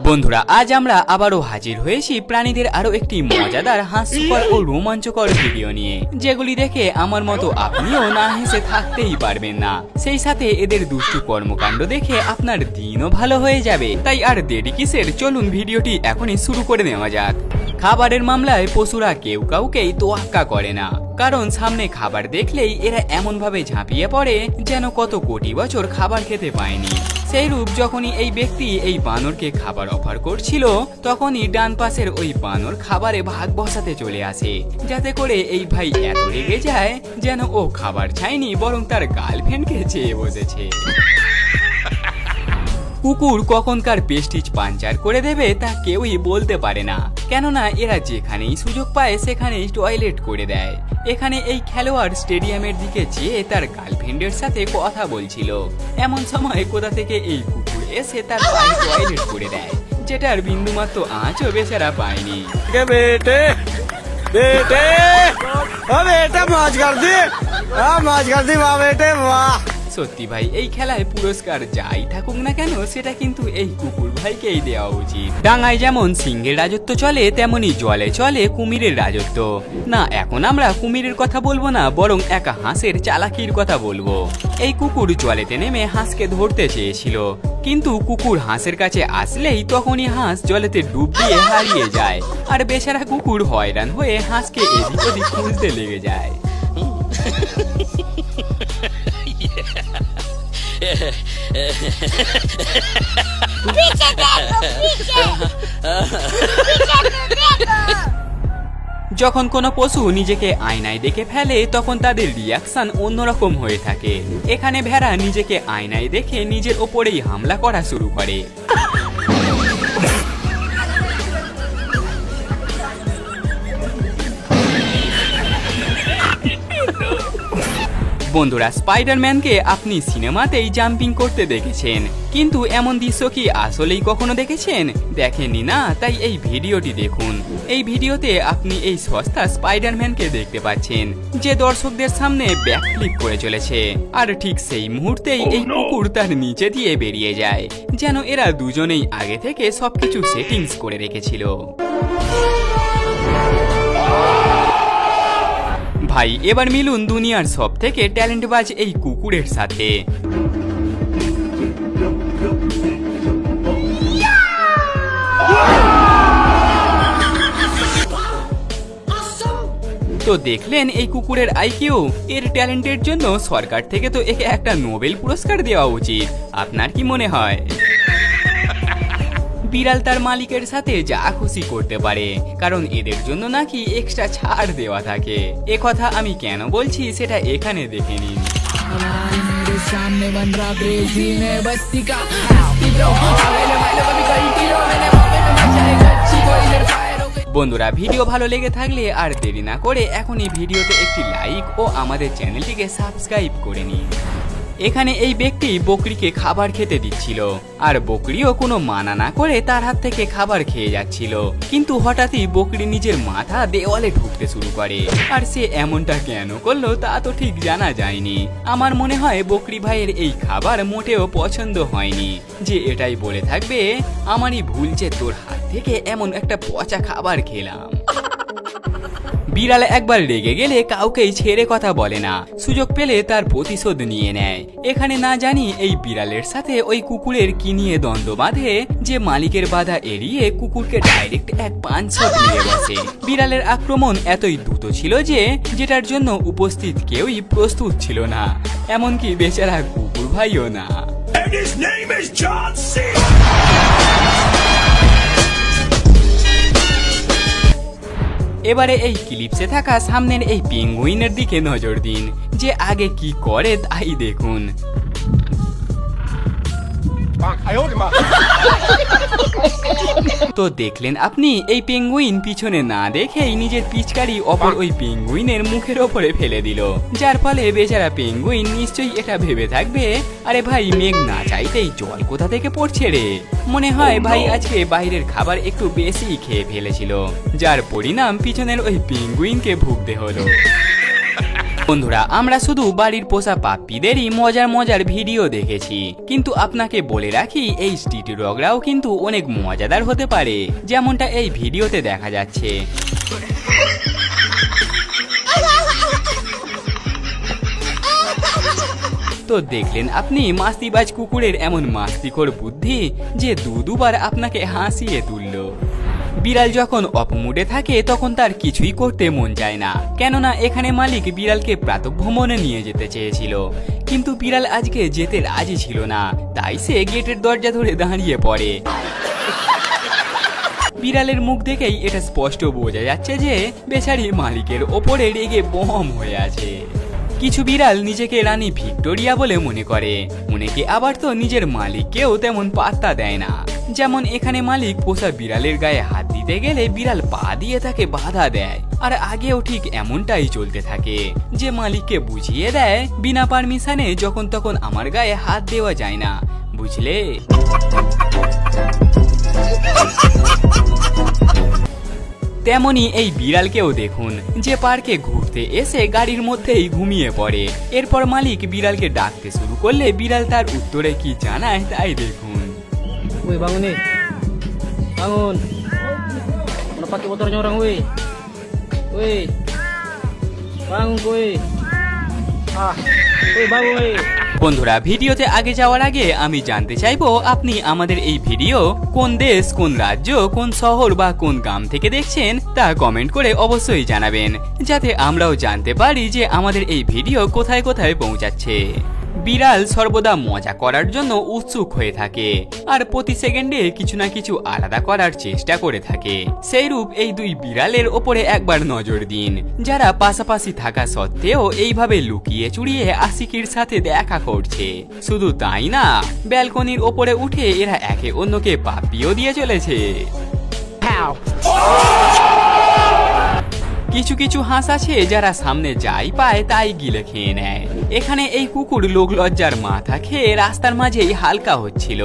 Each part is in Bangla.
বন্ধুরা, আজ আমরা আবারও হাজির হয়েছি প্রাণীদের আরো একটি মজাদার, হাস্যকর ও রোমাঞ্চকর ভিডিও নিয়ে, যেগুলি দেখে আমার মতো আপনিও না হেসে থাকতেই পারবেন না। সেই সাথে এদের দুষ্টু কর্মকাণ্ড দেখে আপনার দিনও ভালো হয়ে যাবে। তাই আর দেরি কিসের, চলুন ভিডিওটি এখনই শুরু করে নেওয়া যাক। খাবারের মামলায় পশুরা কেউ কাউকেই তোয়াক্কা করে না, কারণ সামনে খাবার দেখলেই এরা এমন ভাবে ঝাঁপিয়ে পড়ে যেন কত কোটি বছর খাবার খেতে পায়নি। সেইরূপ যখনই এই ব্যক্তি এই বানরকে খাবার অফার করছিল, তখনই ডান পাশের ওই বানর খাবারে ভাগ বসাতে চলে আসে, যাতে করে এই ভাই এত রেগে যায় যেন ও খাবার চায়নি, বরং তার গার্লফ্রেন্ডকে চেয়ে বসেছে। কুকুর কখনকার পেস্টিজ পাঞ্চার করে দেবে তা কেউই বলতে পারে না, কেননা এরা যেখানেই সুযোগ পায় সেখানেই টয়লেট করে দেয়। এখানে এই খেলোয়াড় স্টেডিয়ামের দিকে চেয়ে তার গার্লফ্রেন্ডের সাথে কথা বলছিল, এমন সময় কোথা থেকে এই কুকুর এসে তার পায়ে টয়লেট করে দেয়, যেটার বিন্দুমাত্র আঁচও বেচারা পায়নি। সত্যি ভাই, এই খেলায় পুরস্কার যাই থাকুক না কেন সেটা কিন্তু এই কুকুর ভাইকেই দেওয়া উচিত। ডাঙায় যেমন সিংহের রাজত্ব চলে, তেমনি জলে চলে কুমিরের রাজত্ব। না, এখন আমরা কুমিরের কথা বলবো না, বরং একা হাঁসের চালাকির কথা বলবো। এই কুকুর জলেতে নেমে হাঁসকে ধরতে চেয়েছিল, কিন্তু কুকুর হাঁসের কাছে আসলেই তখনই হাঁস জলেতে ডুব দিয়ে হারিয়ে যায়, আর বেচারা কুকুর হয়রান হয়ে হাঁসকে এদিক ওদিক খুঁজতে লেগে যায়। যখন কোনো পশু নিজেকে আয়নায় দেখে ফেলে, তখন তাদের রিয়াকশন অন্যরকম হয়ে থাকে। এখানে ভেড়া নিজেকে আয়নায় দেখে নিজের ওপরেই হামলা করা শুরু করে। বন্ধুরা, স্পাইডারম্যানকে আপনি সিনেমাতেই জাম্পিং করতে দেখেছেন, কিন্তু এমন দৃশ্য কি আসলেই কখনো দেখেছেন? দেখেননি না? তাই এই ভিডিওটি দেখুন। এই ভিডিওতে আপনি এই সস্তা স্পাইডারম্যানকে দেখতে পাচ্ছেন, যে দর্শকদের সামনে ব্যাকফ্লিপ করে চলেছে, আর ঠিক সেই মুহূর্তেই এই কুকুর তার নিচে দিয়ে বেরিয়ে যায়, যেন এরা দুজনেই আগে থেকে সবকিছু সেটিংস করে রেখেছিল। ভাই, এবার মিলুন দুনিয়ার সব থেকে ট্যালেন্টবাজ এই কুকুরের সাথে। তো দেখলেন এই কুকুরের আইকিউ, এর ট্যালেন্টের জন্য সরকার থেকে তো একে একটা নোবেল পুরস্কার দেওয়া উচিত। আপনার কি মনে হয়? বিড়াল তার মালিকের সাথে যা খুশি করতে পারে, কারণ এদের জন্য নাকি এক্সট্রা ছাড় দেওয়া থাকে। এ কথা আমি কেন বলছি সেটা এখানে দেখে নিন। বন্ধুরা, ভিডিও ভালো লেগে থাকলে আর দেরি না করে এখনই ভিডিওতে একটি লাইক ও আমাদের চ্যানেলটিকে সাবস্ক্রাইব করে নিন। এখানে এই ব্যক্তি বকরিকে খাবার খেতে দিচ্ছিল, আর বকরিও কোনো মানা না করে তার হাত থেকে খাবার খেয়ে যাচ্ছিল, কিন্তু হঠাৎই বকরি নিজের মাথা দেওয়ালে ঢুকতে শুরু করে। আর সে এমনটা কেন করলো তা তো ঠিক জানা যায়নি। আমার মনে হয় বকরি ভাইয়ের এই খাবার মোটেও পছন্দ হয়নি, যে এটাই বলে থাকবে আমারই ভুল যে তোর হাত থেকে এমন একটা পচা খাবার খেলাম। বিড়াল একবার রেগে গেলে কাউকেই ছেড়ে কথা বলে না, সুযোগ পেলে তার প্রতিশোধ নিয়ে নেয়। এখানে না জানি এই বিড়ালের সাথে ওই কুকুরের কি নিয়ে দ্বন্দ্ব বাঁধে, যে মালিকের বাধা এড়িয়ে কুকুরকে ডাইরেক্ট এক পাঁচ নিয়ে বসে। বিড়ালের আক্রমণ এতই দ্রুত ছিল যে যেটার জন্য উপস্থিত কেউই প্রস্তুত ছিল না, এমনকি বেচারা কুকুর ভাইও না। এবারে এই ক্লিপসে থাকা সামনের এই পেঙ্গুইনের দিকে নজর দিন, যে আগে কি করে তাই দেখুন। তো দেখলেন আপনি, এই পেঙ্গুইন পিছনে না দেখেই নিজের পিচকারি অপর ওই পেঙ্গুইনের মুখের ওপরে ফেলে দিল, যার ফলে বেচারা পেঙ্গুইন নিশ্চয়ই এটা ভেবে থাকবে, আরে ভাই মেঘ না চাইতেই জল কোথা থেকে পড়ছে রে। মনে হয় ভাই আজকে বাইরের খাবার একটু বেশি খেয়ে ফেলেছিল, যার পরিণাম পিছনের ওই পেঙ্গুইনকে ভুগতে হলো। বন্ধুরা, আমরা শুধু বাড়ির পোষা পাপ্পিদেরই মজার মজার ভিডিও দেখেছি, কিন্তু আপনাকে বলে রাখি এই স্ট্রিট ডগরাও কিন্তু অনেক মজাদার হতে পারে, যেমনটা এই ভিডিওতে দেখা যাচ্ছে। তো দেখলেন আপনি মাস্তিবাজ কুকুরের এমন মাস্তিখোর বুদ্ধি যে দুবার আপনাকে হাসিয়ে তুলল। বিড়াল যখন অপমুডে থাকে তখন তার কিছুই করতে মন চায় না, কেননা এখানে মালিক বিড়ালকে প্রাতঃভ্রমণে নিয়ে যেতে চেয়েছিল, কিন্তু বিড়াল আজকে যেতে রাজি ছিল না, তাই সে গেটের দরজা ধরে দাঁড়িয়ে পড়ে। বিড়ালের মুখ দেখেই এটা স্পষ্ট বোঝা যাচ্ছে যে বেচারি মালিকের ওপরে রেগে বম হয়ে আছে। কিছু বিড়াল নিজেকে রানী ভিক্টোরিয়া বলে মনে করে, অনেকে আবার তো নিজের মালিককেও তেমন পাত্তা দেয় না। যেমন এখানে মালিক পোষা বিড়ালের গায়ে হাত দিতে গেলে বিড়াল পা দিয়ে তাকে বাধা দেয়, আর আগেও ঠিক এমনটাই চলতে থাকে যে মালিককে বুঝিয়ে দেয় বিনা পারমিশনে যখন তখন আমার গায়ে হাত দেওয়া যায় না, বুঝলে। তেমনি এই বিড়ালকেও দেখুন, যে পার্কে ঘুরতে এসে গাড়ির মধ্যেই ঘুমিয়ে পড়ে। এরপর মালিক বিড়ালকে ডাকতে শুরু করলে বিড়াল তার উত্তরে কি জানায় তাই দেখুন। Woi bangun nih, bangun. Mana pakai motornya orang, woi. Woi, bangun woi. Woi bangun woi. বন্ধুরা, ভিডিওতে আগে যাওয়ার আগে আমি জানতে চাইবো আপনি আমাদের এই ভিডিও কোন দেশ, কোন রাজ্য, কোন শহর বা কোন গ্রাম থেকে দেখছেন তা কমেন্ট করে অবশ্যই জানাবেন, যাতে আমরাও জানতে পারি যে আমাদের এই ভিডিও কোথায় কোথায় পৌঁছাচ্ছে। বিড়াল সর্বদা মজা করার জন্য উৎসুক হয়ে থাকে আর প্রতি সেকেন্ডে কিছু না কিছু আলাদা করার চেষ্টা করে থাকে। সেইরূপ এই দুই বিড়ালের ওপরে একবার নজর দিন, যারা পাশাপাশি থাকা সত্ত্বেও এইভাবে লুকিয়ে চুরিয়ে আশিকির সাথে দেখা করছে। শুধু তাই না, ব্যালকনির ওপরে উঠে এরা একে অন্যকে পাপ্পিও দিয়ে চলেছে। কিছু কিছু হাঁস আছে যারা সামনে যাই পায় তাই গিলে খেয়ে নেয়। এখানে এই কুকুর লোক লজ্জার মাথা খেয়ে রাস্তার মাঝেই হালকা হচ্ছিল,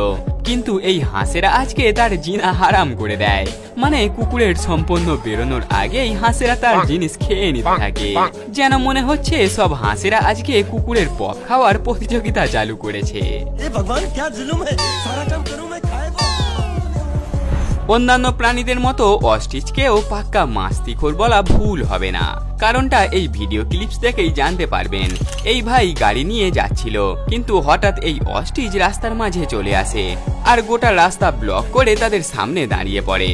কিন্তু এই হাঁসেরা আজকে তার জিনা হারাম করে দেয়। মানে কুকুরের সম্পূর্ণ বেরোনোর আগেই হাঁসেরা তার জিনিস খেয়ে নিতে থাকে, যেন মনে হচ্ছে সব হাঁসেরা আজকে কুকুরের পপ খাওয়ার প্রতিযোগিতা চালু করেছে। অন্যান্য প্রাণীদের মতো অস্ট্রিচকেও পাক্কা মাস্তিখোর বলা ভুল হবে না, কারণটা এই ভিডিও ক্লিপস দেখেই জানতে পারবেন। এই ভাই গাড়ি নিয়ে যাচ্ছিল, কিন্তু হঠাৎ এই অস্ট্রিচ রাস্তার মাঝে চলে আসে আর গোটা রাস্তা ব্লক করে তাদের সামনে দাঁড়িয়ে পড়ে।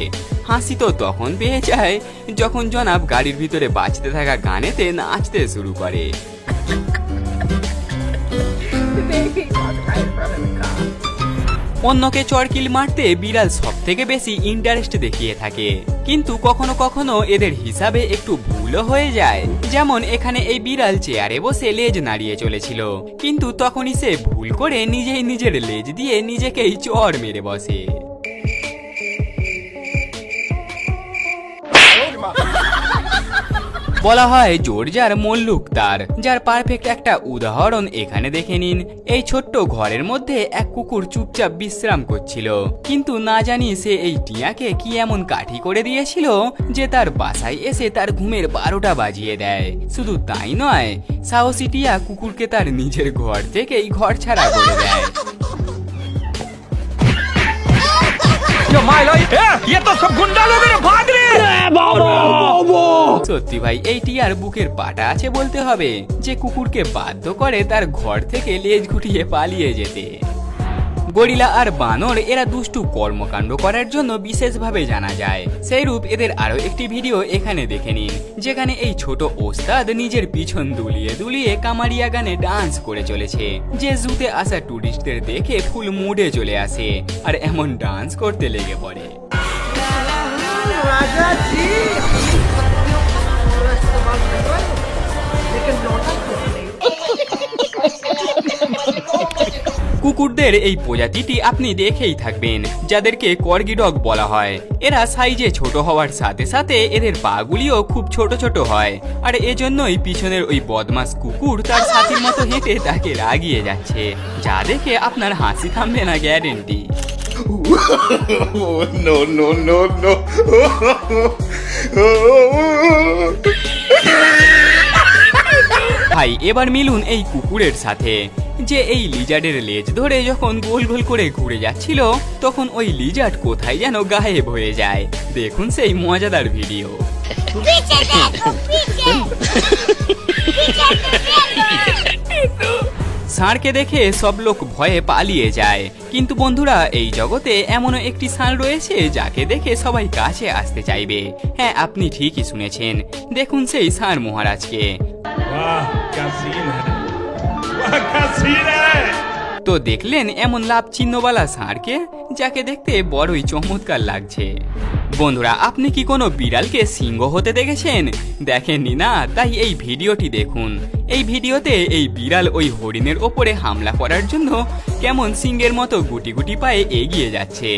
হাসি তো তখন পেয়ে যায় যখন জনাব গাড়ির ভিতরে বাজতে থাকা গানেতে নাচতে শুরু করে। অন্যকে চড়কিল মারতে বিড়াল সব থেকে বেশি ইন্টারেস্ট দেখিয়ে থাকে, কিন্তু কখনো কখনো এদের হিসাবে একটু ভুলও হয়ে যায়। যেমন এখানে এই বিড়াল চেয়ারে বসে লেজ নাড়িয়ে চলেছিল, কিন্তু তখনই সে ভুল করে নিজেই নিজের লেজ দিয়ে নিজেকেই চড় মেরে বসে। বলা হয় জোর যার মল্লুক তার, যার পারফেক্ট একটা উদাহরণ এখানে দেখে নিন। এই ছোট্ট ঘরের মধ্যে এক কুকুর চুপচাপ বিশ্রাম করছিল, কিন্তু না জানি সে এই টিয়াকে কি এমন কাঠি করে দিয়েছিল যে তার বাসায় এসে তার ঘুমের 12টা বাজিয়ে দেয়। শুধু তাই নয়, সাহসী টিয়া কুকুরকে তার নিজের ঘর থেকেই ঘর ছাড়া করে দেয়। সত্যি ভাই, এই টিয়ার বুকের পাটা আছে বলতে হবে যে কুকুরকে বাধ্য করে তার ঘর থেকে লেজ গুটিয়ে পালিয়ে যেতে। গরিলা আর বানর এরা দুষ্টু কর্মকাণ্ড করার জন্য বিশেষভাবে জানা যায়। সেইরূপ এদের আরো একটি ভিডিও এখানে দেখে নিন, যেখানে এই ছোট ওস্তাদ নিজের পিছন দুলিয়ে দুলিয়ে কামারিয়া গানে ডান্স করে চলেছে, যে জুতে আসা টুরিস্টদের দেখে ফুল মুডে চলে আসে আর এমন ডান্স করতে লেগে পড়ে। কুকুরদের এই প্রজাতিটি আপনি দেখেই থাকবেন, যাদেরকে কর্গি ডগ বলা হয়। এরা সাইজে ছোট হওয়ার সাথে সাথে এদের পাগুলিও খুব ছোট ছোট হয়, আর এজন্যই পিছনের ওই বদমাস কুকুর তার সাথীর মতো হেঁটে তাকে রাগিয়ে যাচ্ছে, যা দেখে আপনার হাসি থামবে না guarantee. No, no, no, no. ভাই এবার মিলুন এই কুকুরের সাথে, যে এই লিজার্ডের লেজ ধরে যখন গোল গোল করে ঘুরে যাচ্ছিল তখন ওই লিজার্ড কোথায় যেন গায়েব হয়ে যায়। দেখুন সেই মজাদার ভিডিও। ষাঁড়কে দেখে সব লোক ভয়ে পালিয়ে যায়, কিন্তু বন্ধুরা এই জগতে এমনও একটি ষাঁড় রয়েছে যাকে দেখে সবাই কাছে আসতে চাইবে। হ্যাঁ, আপনি ঠিকই শুনেছেন, দেখুন সেই ষাঁড় মহারাজকে। তো দেখলেন এমন লাভ চিহ্নওয়ালা ষাঁড়কে, যাকে দেখতে বড়ই চমৎকার লাগছে। বন্ধুরা, আপনি কি কোনো বিড়ালকে সিংহ হতে দেখেছেন? দেখেননি না? তাই এই ভিডিওটি দেখুন। এই ভিডিওতে এই বিড়াল ওই হরিণের ওপরে হামলা করার জন্য কেমন সিংহের মতো গুটি গুটি পায়ে এগিয়ে যাচ্ছে,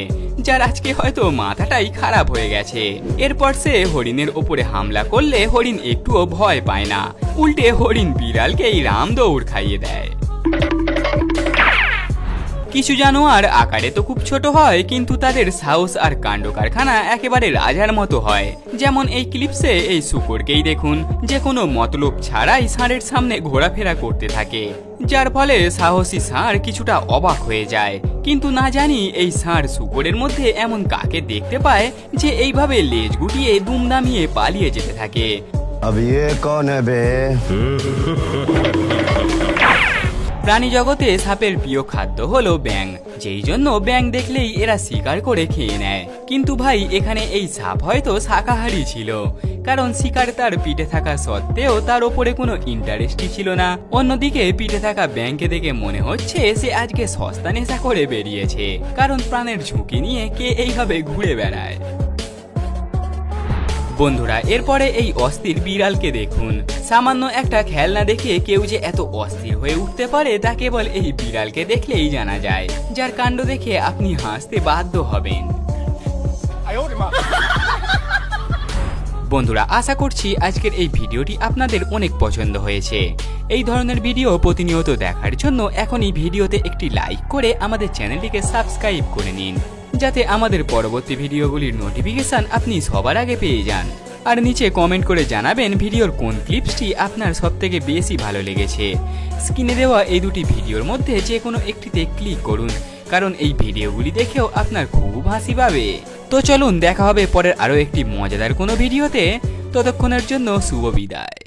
যার আজকে হয়তো মাথাটাই খারাপ হয়ে গেছে। এরপর সে হরিণের ওপরে হামলা করলে হরিণ একটুও ভয় পায় না, উল্টে হরিণ বিড়ালকেই রামদৌড় খাইয়ে দেয়। কিছু জানোয়ার আকারে তো খুব ছোট হয়, কিন্তু তাদের সাহস আর কাণ্ড কারখানা একেবারে রাজার মতো হয়। যেমন এই ক্লিপসে এই শূকরকেই দেখুন, যে কোনো মতলব ছাড়াই ষাঁড়ের সামনে ঘোরাফেরা করতে থাকে, যার ফলে সাহসী ষাঁড় কিছুটা অবাক হয়ে যায়। কিন্তু না জানি এই ষাঁড় শূকরের মধ্যে এমন কাকে দেখতে পায় যে এইভাবে লেজ গুটিয়ে দুমদামিয়ে পালিয়ে যেতে থাকে। প্রাণী জগতে সাপের প্রিয় খাদ্য হলো ব্যাঙ, যেই জন্য ব্যাঙ দেখলেই এরা শিকার করে খেয়ে নেয়। কিন্তু ভাই এখানে এই সাপ হয়তো শাকাহারী ছিল, কারণ শিকার তার পিঠে থাকা সত্ত্বেও তার ওপরে কোনো ইন্টারেস্টই ছিল না। অন্যদিকে পিঠে থাকা ব্যাঙকে দেখে মনে হচ্ছে সে আজকে সস্তা নেশা করে বেরিয়েছে, কারণ প্রাণের ঝুঁকি নিয়ে কে এইভাবে ঘুরে বেড়ায়। বন্ধুরা, এরপরে এই অস্থির বিড়ালকে দেখুন। সামান্য একটা খেলনা দেখে কেউ যে এত অস্থির হয়ে উঠতে পারে তা কেবল এই বিড়ালকে দেখলেই জানা যায়, যার কাণ্ড দেখে আপনি হাসতে বাধ্য হবেন। বন্ধুরা, আশা করছি আজকের এই ভিডিওটি আপনাদের অনেক পছন্দ হয়েছে। এই ধরনের ভিডিও প্রতিনিয়ত দেখার জন্য এখনই ভিডিওতে একটি লাইক করে আমাদের চ্যানেলটিকে সাবস্ক্রাইব করে নিন, যাতে আমাদের পরবর্তী ভিডিওগুলির নোটিফিকেশন আপনি সবার আগে পেয়ে যান। আর নিচে কমেন্ট করে জানাবেন ভিডিওর কোন ক্লিপসটি আপনার সবথেকে বেশি ভালো লেগেছে। স্ক্রিনে দেওয়া এই দুটি ভিডিওর মধ্যে যে কোনো একটিতে ক্লিক করুন, কারণ এই ভিডিওগুলি দেখেও আপনার খুব হাসি পাবে। তো চলুন, দেখা হবে পরের আরও একটি মজাদার কোনো ভিডিওতে। ততক্ষণের জন্য শুভ বিদায়।